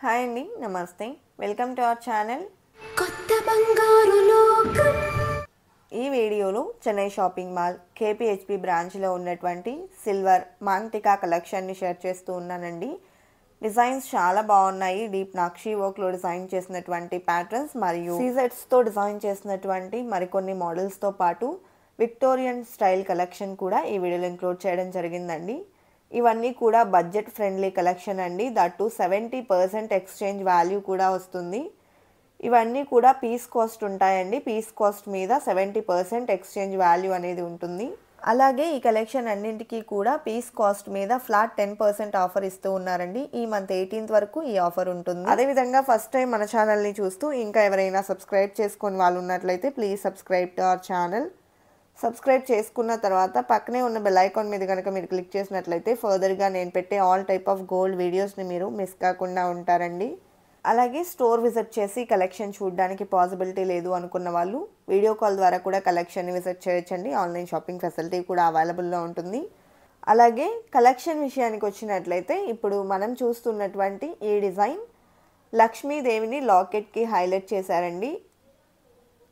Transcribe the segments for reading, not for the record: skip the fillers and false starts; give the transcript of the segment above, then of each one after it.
Hi అండి, నమస్తే. Welcome to our channel. కొత్త బంగారు లోకం. ఈ వీడియోలో చెన్నై షాపింగ్ మాల్ కేపీహెచ్పి బ్రాంచ్లో ఉన్నటువంటి సిల్వర్ మాంటికా కలెక్షన్ని షేర్ చేస్తూ ఉన్నానండి. డిజైన్స్ చాలా బాగున్నాయి. డీప్ నక్షీ వర్క్లో డిజైన్ చేసినటువంటి ప్యాటర్న్స్ మరియు సీజెట్స్తో డిజైన్ చేసినటువంటి మరికొన్ని మోడల్స్తో పాటు విక్టోరియన్ స్టైల్ కలెక్షన్ కూడా ఈ వీడియోలో ఇంక్లూడ్ చేయడం జరిగిందండి. ఇవన్నీ కూడా బడ్జెట్ ఫ్రెండ్లీ కలెక్షన్ అండి. దట్టు 70% ఎక్స్చేంజ్ వాల్యూ కూడా వస్తుంది. ఇవన్నీ కూడా పీస్ కాస్ట్ ఉంటాయండి. పీస్ కాస్ట్ మీద 70% ఎక్స్చేంజ్ వాల్యూ అనేది ఉంటుంది. అలాగే ఈ కలెక్షన్ అన్నింటికీ కూడా పీస్ కాస్ట్ మీద ఫ్లాట్ 10% ఆఫర్ ఇస్తూ ఉన్నారండి. ఈ మంత్ 18th వరకు ఈ ఆఫర్ ఉంటుంది. అదేవిధంగా ఫస్ట్ టైం మన ఛానల్ని చూస్తూ ఇంకా ఎవరైనా సబ్స్క్రైబ్ చేసుకొని వాళ్ళు ఉన్నట్లయితే please subscribe to our channel. Subscribe చేసుకున్న తర్వాత పక్కనే ఉన్న బెల్ ఐకాన్ మీద కనుక మీరు క్లిక్ చేసినట్లయితే ఫర్దర్గా నేను పెట్టే ఆల్ టైప్ ఆఫ్ గోల్డ్ వీడియోస్ని మీరు మిస్ కాకుండా ఉంటారండి. అలాగే స్టోర్ విజిట్ చేసి కలెక్షన్ చూడడానికి పాసిబిలిటీ లేదు అనుకున్న వాళ్ళు వీడియో కాల్ ద్వారా కూడా కలెక్షన్ని విజిట్ చేయొచ్చండి. ఆన్లైన్ షాపింగ్ ఫెసిలిటీ కూడా అవైలబుల్లో ఉంటుంది. అలాగే కలెక్షన్ విషయానికి వచ్చినట్లయితే ఇప్పుడు మనం చూస్తున్నటువంటి ఈ డిజైన్ లక్ష్మీదేవిని లాకెట్కి హైలైట్ చేశారండి.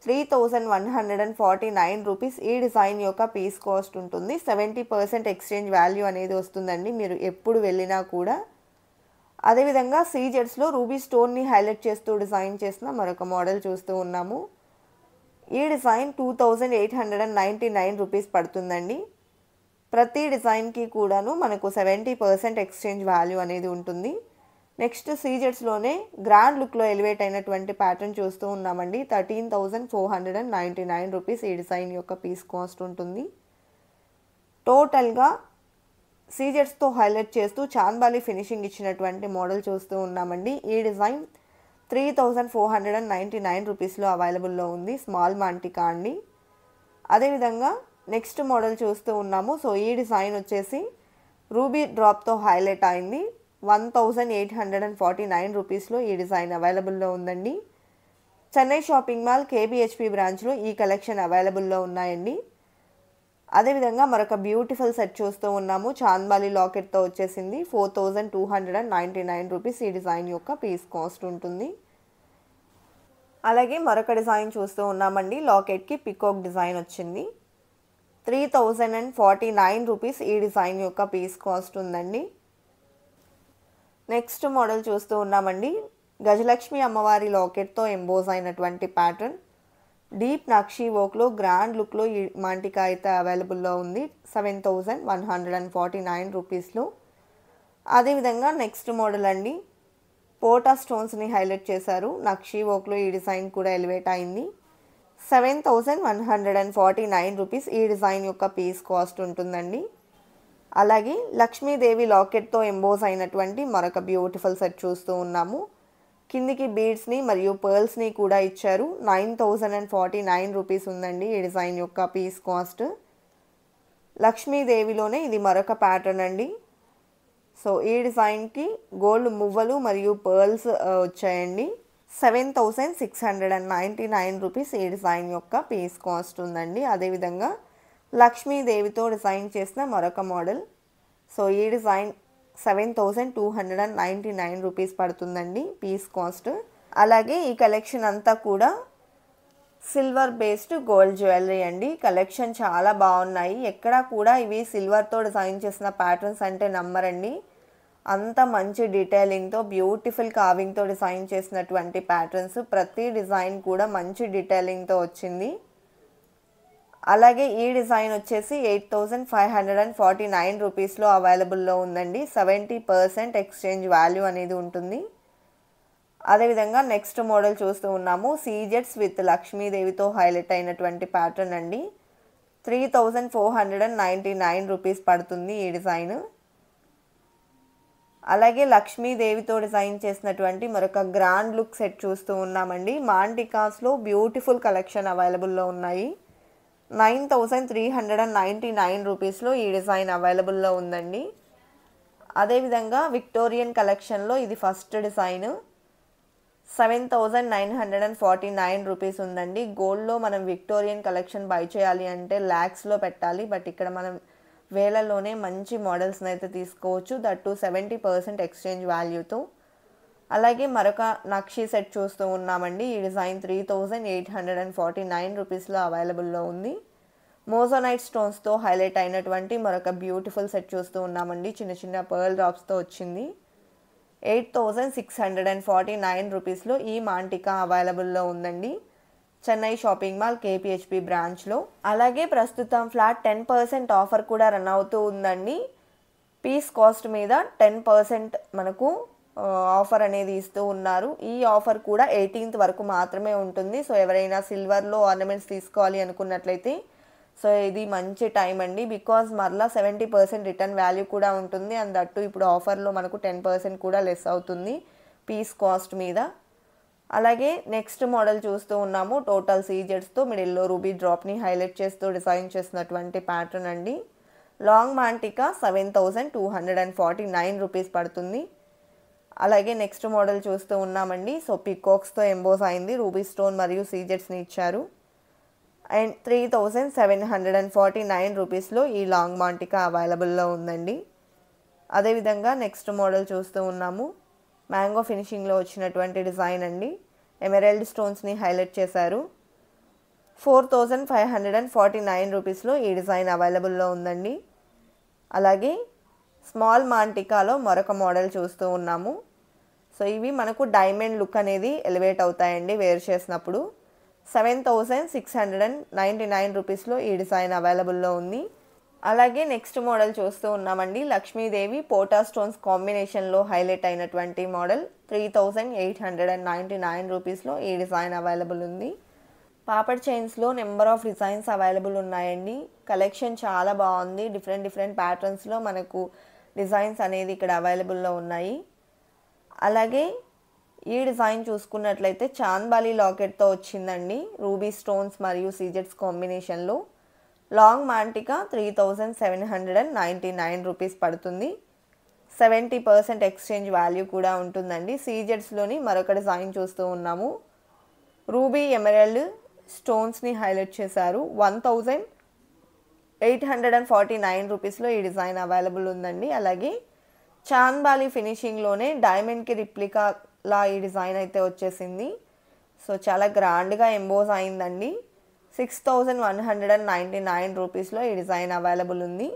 3149 రూపీస్ ఈ డిజైన్ యొక్క పీస్ కాస్ట్ ఉంటుంది. 70% ఎక్స్చేంజ్ వాల్యూ అనేది వస్తుందండి మీరు ఎప్పుడు వెళ్ళినా కూడా. అదేవిధంగా సీజెట్స్లో రూబీ స్టోన్ని హైలైట్ చేస్తూ డిజైన్ చేసిన మరొక మోడల్ చూస్తూ ఉన్నాము. ఈ డిజైన్ 2899 రూపీస్ పడుతుందండి. ప్రతి డిజైన్కి కూడాను మనకు 70% ఎక్స్చేంజ్ వాల్యూ అనేది ఉంటుంది. నెక్స్ట్ సీజెట్స్లోనే గ్రాండ్ లుక్లో ఎలివేట్ అయినటువంటి ప్యాటర్న్ చూస్తూ ఉన్నామండి. 13,499 రూపీస్ ఈ డిజైన్ యొక్క పీస్ కాస్ట్ ఉంటుంది. టోటల్గా సీజెట్స్తో హైలైట్ చేస్తూ చాంద్బాలి ఫినిషింగ్ ఇచ్చినటువంటి మోడల్ చూస్తూ ఉన్నామండి. ఈ డిజైన్ 3,499 రూపీస్లో అవైలబుల్లో ఉంది. స్మాల్ మాంటికా అండి. అదేవిధంగా నెక్స్ట్ మోడల్ చూస్తూ ఉన్నాము. సో ఈ డిజైన్ వచ్చేసి రూబీ డ్రాప్తో హైలైట్ అయింది. 1,849 రూపీస్లో ఈ డిజైన్ అవైలబుల్లో ఉందండి. చెన్నై షాపింగ్ మాల్ కేబిహెచ్పి బ్రాంచ్లో ఈ కలెక్షన్ అవైలబుల్లో ఉన్నాయండి. అదేవిధంగా మరొక బ్యూటిఫుల్ సెట్ చూస్తూ ఉన్నాము. చాంద్బాలి లాకెట్తో వచ్చేసింది. 4,299 రూపీస్ ఈ డిజైన్ యొక్క పీస్ కాస్ట్ ఉంటుంది. అలాగే మరొక డిజైన్ చూస్తూ ఉన్నామండి. లాకెట్కి పికాక్ డిజైన్ వచ్చింది. 3,049 రూపీస్ ఈ డిజైన్ యొక్క పీస్ కాస్ట్ ఉందండి. నెక్స్ట్ మోడల్ చూస్తూ ఉన్నామండి. గజలక్ష్మి అమ్మవారి లాకెట్తో ఎంబోజ్ అయినటువంటి ప్యాటర్న్ డీప్ నక్షీ వర్క్లో గ్రాండ్ లుక్లో ఈ మాంటికా అయితే అవైలబుల్లో ఉంది. 7,149 రూపీస్లో. అదేవిధంగా నెక్స్ట్ మోడల్ అండి. పోటా స్టోన్స్ని హైలైట్ చేశారు. నక్షీ వర్క్లో ఈ డిజైన్ కూడా ఎలివేట్ అయింది. 7,149 రూపీస్ ఈ డిజైన్ యొక్క పీస్ కాస్ట్ ఉంటుందండి. అలాగే లక్ష్మీదేవి లాకెట్తో ఎంబోజ్ అయినటువంటి మరొక బ్యూటిఫుల్ సెట్ చూస్తూ ఉన్నాము. కిందికి బీడ్స్ని మరియు పర్ల్స్ని కూడా ఇచ్చారు. 9,049 రూపీస్ ఉందండి ఈ డిజైన్ యొక్క పీస్ కాస్ట్. లక్ష్మీదేవిలోనే ఇది మరొక ప్యాటర్న్ అండి. సో ఈ డిజైన్కి గోల్డ్ మువ్వలు మరియు పర్ల్స్ వచ్చాయండి. 7,699 రూపీస్ ఈ డిజైన్ యొక్క పీస్ కాస్ట్ ఉందండి. అదేవిధంగా లక్ష్మీదేవితో డిజైన్ చేసిన మరొక మోడల్. సో ఈ డిజైన్ 7,299 రూపీస్ పడుతుందండి పీస్ కాస్ట్. అలాగే ఈ కలెక్షన్ అంతా కూడా సిల్వర్ బేస్డ్ గోల్డ్ జ్యువెలరీ అండి. కలెక్షన్ చాలా బాగున్నాయి. ఎక్కడా కూడా ఇవి సిల్వర్తో డిజైన్ చేసిన ప్యాటర్న్స్ అంటే నమ్మరండి. అంత మంచి డీటెయిలింగ్తో బ్యూటిఫుల్ కార్వింగ్తో డిజైన్ చేసినటువంటి ప్యాటర్న్స్. ప్రతి డిజైన్ కూడా మంచి డీటెయిలింగ్తో వచ్చింది. అలాగే ఈ డిజైన్ వచ్చేసి 8,549 రూపీస్లో అవైలబుల్లో ఉందండి. 70% ఎక్స్చేంజ్ వాల్యూ అనేది ఉంటుంది. అదేవిధంగా నెక్స్ట్ మోడల్ చూస్తూ ఉన్నాము. సీజెట్స్ విత్ లక్ష్మీదేవితో హైలైట్ అయినటువంటి ప్యాటర్న్ అండి. 3,499 రూపీస్ పడుతుంది ఈ డిజైన్. అలాగే లక్ష్మీదేవితో డిజైన్ చేసినటువంటి మరొక గ్రాండ్ లుక్ సెట్ చూస్తూ ఉన్నామండి. మాంటికాస్లో బ్యూటిఫుల్ కలెక్షన్ అవైలబుల్లో ఉన్నాయి. 9,399 రూపీస్లో ఈ డిజైన్ అవైలబుల్లో ఉందండి. అదేవిధంగా విక్టోరియన్ కలెక్షన్లో ఇది ఫస్ట్ డిజైన్. 7,949 రూపీస్ ఉందండి. గోల్డ్లో మనం విక్టోరియన్ కలెక్షన్ బై చేయాలి అంటే ల్యాక్స్లో పెట్టాలి. బట్ ఇక్కడ మనం వేలలోనే మంచి మోడల్స్ని అయితే తీసుకోవచ్చు. దట్ టు 70% ఎక్స్చేంజ్ వాల్యూతో. అలాగే మరొక నక్షి సెట్ చూస్తూ ఉన్నామండి. ఈ డిజైన్ 3849 రూపీస్లో అవైలబుల్లో ఉంది. మోజోనైట్ స్టోన్స్తో హైలైట్ అయినటువంటి మరొక బ్యూటిఫుల్ సెట్ చూస్తూ ఉన్నామండి. చిన్న చిన్న పర్ల్ డ్రాప్స్తో వచ్చింది. 8649 రూపీస్లో ఈ మాంటికా అవైలబుల్లో ఉందండి చెన్నై షాపింగ్ మాల్ కేపీహెచ్పి బ్రాంచ్లో. అలాగే ప్రస్తుతం ఫ్లాట్ 10% ఆఫర్ కూడా రన్ అవుతూ ఉందండి. పీస్ కాస్ట్ మీద 10% మనకు ఆఫర్ అనేది ఇస్తూ ఉన్నారు. ఈ ఆఫర్ కూడా 18th వరకు మాత్రమే ఉంటుంది. సో ఎవరైనా సిల్వర్లో ఆర్నమెంట్స్ తీసుకోవాలి అనుకున్నట్లయితే సో ఇది మంచి టైం అండి. బికాజ్ మరలా 70% రిటర్న్ వాల్యూ కూడా ఉంటుంది. అండ్ దట్టు ఇప్పుడు ఆఫర్లో మనకు 10% కూడా లెస్ అవుతుంది పీస్ కాస్ట్ మీద. అలాగే నెక్స్ట్ మోడల్ చూస్తూ ఉన్నాము. టోటల్ సీజెడ్స్తో మిడిల్లో రూబీ డ్రాప్ని హైలైట్ చేస్తూ డిజైన్ చేసినటువంటి ప్యాటర్న్ అండి. లాంగ్ మాంటికా 7249 రూపీస్ పడుతుంది. అలాగే నెక్స్ట్ మోడల్ చూస్తూ ఉన్నామండి. సో పికాక్స్తో ఎంబోస్ అయింది. రూబీ స్టోన్ మరియు సీజెడ్స్ని ఇచ్చారు. అండ్ 3749 రూపీస్లో ఈ లాంగ్ మాంటికా అవైలబుల్లో ఉందండి. అదేవిధంగా నెక్స్ట్ మోడల్ చూస్తూ ఉన్నాము. మ్యాంగో ఫినిషింగ్లో వచ్చినటువంటి డిజైన్ అండి. ఎమరాల్డ్ స్టోన్స్ని హైలైట్ చేశారు. 4549 రూపీస్లో ఈ డిజైన్ అవైలబుల్లో ఉందండి. అలాగే స్మాల్ మాంటికాలో మరొక మోడల్ చూస్తూ ఉన్నాము. సో ఇవి మనకు డైమండ్ లుక్ అనేది ఎలివేట్ అవుతాయండి వేర్ చేసినప్పుడు. 7699 రూపీస్లో ఈ డిజైన్ అవైలబుల్లో ఉంది. అలాగే నెక్స్ట్ మోడల్ చూస్తూ ఉన్నామండి. లక్ష్మీదేవి పోటా స్టోన్స్ కాంబినేషన్లో హైలైట్ అయినటువంటి మోడల్ 3899 రూపీస్లో ఈ డిజైన్ అవైలబుల్ ఉంది. పాపడ్ చైన్స్లో నెంబర్ ఆఫ్ డిజైన్స్ అవైలబుల్ ఉన్నాయండి. కలెక్షన్ చాలా బాగుంది. డిఫరెంట్ ప్యాటర్న్స్లో మనకు డిజైన్స్ అనేది ఇక్కడ అవైలబుల్లో ఉన్నాయి. అలాగే ఈ డిజైన్ చూసుకున్నట్లయితే చాంద్బాలి లాకెట్తో వచ్చిందండి. రూబీ స్టోన్స్ మరియు సీజెడ్స్ కాంబినేషన్లో. లాంగ్ మాంటికా 3799 రూపీస్ పడుతుంది. 70% ఎక్స్చేంజ్ వాల్యూ కూడా ఉంటుందండి. సీజెడ్స్లోని మరొక డిజైన్ చూస్తూ ఉన్నాము. రూబీ ఎమరాల్డ్ స్టోన్స్ని హైలైట్ చేశారు. 1849 రూపీస్లో ఈ డిజైన్ అవైలబుల్ ఉందండి. అలాగే చాంద్బాలి ఫినిషింగ్లోనే డైమండ్కి రిప్లికాలా ఈ డిజైన్ అయితే వచ్చేసింది. సో చాలా గ్రాండ్గా ఎంబోస్ అయిందండి. 6199 రూపీస్లో ఈ డిజైన్ అవైలబుల్ ఉంది.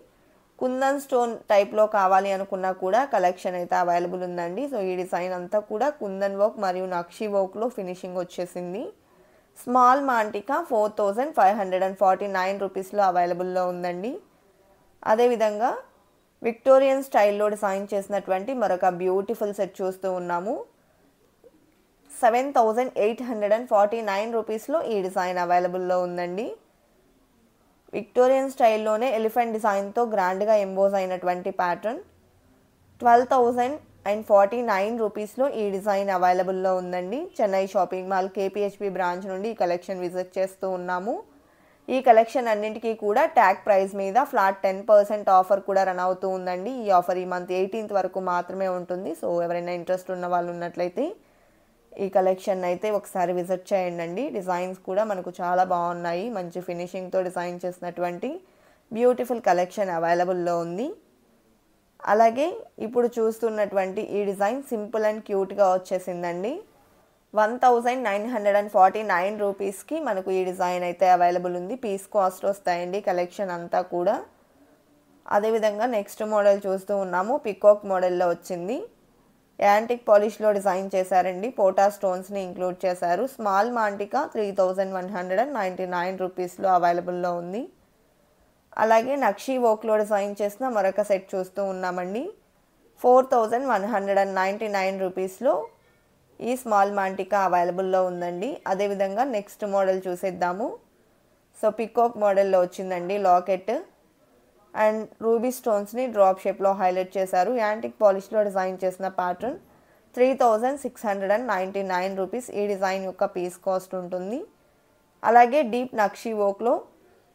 కుందన్ స్టోన్ టైప్లో కావాలి అనుకున్నా కూడా కలెక్షన్ అయితే అవైలబుల్ ఉందండి. సో ఈ డిజైన్ అంతా కూడా కుందన్ వర్క్ మరియు నక్షి వర్క్లో ఫినిషింగ్ వచ్చేసింది. స్మాల్ మాంటికా 4549 రూపీస్లో అవైలబుల్లో ఉందండి. అదేవిధంగా విక్టోరియన్ స్టైల్లో డిజైన్ చేసినటువంటి మరొక బ్యూటిఫుల్ సెట్ చూస్తూ ఉన్నాము. 7849 రూపీస్లో ఈ డిజైన్ అవైలబుల్లో ఉందండి. విక్టోరియన్ స్టైల్లోనే ఎలిఫెంట్ డిజైన్తో గ్రాండ్గా ఎంబోస్ అయినటువంటి ప్యాటర్న్. 12,049 రూపీస్లో ఈ డిజైన్ అవైలబుల్లో ఉందండి. చెన్నై షాపింగ్ మాల్ కేపీహెచ్పి బ్రాంచ్ నుండి ఈ కలెక్షన్ విజిట్ చేస్తూ ఉన్నాము. ఈ కలెక్షన్ అన్నింటికీ కూడా ట్యాగ్ ప్రైస్ మీద ఫ్లాట్ 10% ఆఫర్ కూడా రన్ అవుతూ ఉందండి. ఈ ఆఫర్ ఈ మంత్ 18th వరకు మాత్రమే ఉంటుంది. సో ఎవరైనా ఇంట్రెస్ట్ ఉన్న వాళ్ళు ఉన్నట్లయితే ఈ కలెక్షన్ అయితే ఒకసారి విజిట్ చేయండి. డిజైన్స్ కూడా మనకు చాలా బాగున్నాయి. మంచి ఫినిషింగ్తో డిజైన్ చేసినటువంటి బ్యూటిఫుల్ కలెక్షన్ అవైలబుల్లో ఉంది. అలాగే ఇప్పుడు చూస్తున్నటువంటి ఈ డిజైన్ సింపుల్ అండ్ క్యూట్గా వచ్చేసిందండి. 1949 రూపీస్కి మనకు ఈ డిజైన్ అయితే అవైలబుల్ ఉంది. పీస్ కాస్ట్ వస్తాయండి కలెక్షన్ అంతా కూడా. అదేవిధంగా నెక్స్ట్ మోడల్ చూస్తూ ఉన్నాము. పికాక్ మోడల్లో వచ్చింది. యాంటిక్ పాలిష్లో డిజైన్ చేశారండి. పోటా స్టోన్స్ని ఇంక్లూడ్ చేశారు. స్మాల్ మాంటికా 3199 రూపీస్లో అవైలబుల్లో ఉంది. అలాగే నక్షి వర్క్లో డిజైన్ చేసిన మరొక సెట్ చూస్తూ ఉన్నామండి. 4199 రూపీస్లో ఈ స్మాల్ మాంటికా అవైలబుల్లో ఉందండి. అదేవిధంగా నెక్స్ట్ మోడల్ చూసేద్దాము. సో పికాక్ మోడల్లో వచ్చిందండి లాకెట్ అండ్ రూబీ స్టోన్స్ని డ్రాప్ షేప్లో హైలైట్ చేశారు. యాంటిక్ పాలిష్లో డిజైన్ చేసిన ప్యాటర్న్. 3699 రూపీస్ ఈ డిజైన్ యొక్క పీస్ కాస్ట్ ఉంటుంది. అలాగే డీప్ నక్షి వర్క్లో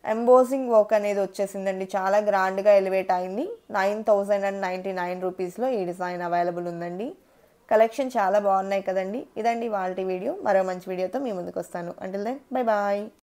ఎంబోసింగ్ వర్క్ అనేది వచ్చేసిందండి. చాలా గ్రాండ్గా ఎలివేట్ అయింది. 9099 రూపీస్లో ఈ డిజైన్ అవైలబుల్ ఉందండి. కలెక్షన్ చాలా బాగున్నాయి కదండి. ఇదండి వాళ్ళ వీడియో. మరో మంచి వీడియోతో మీ ముందుకు వస్తాను. Until then bye bye.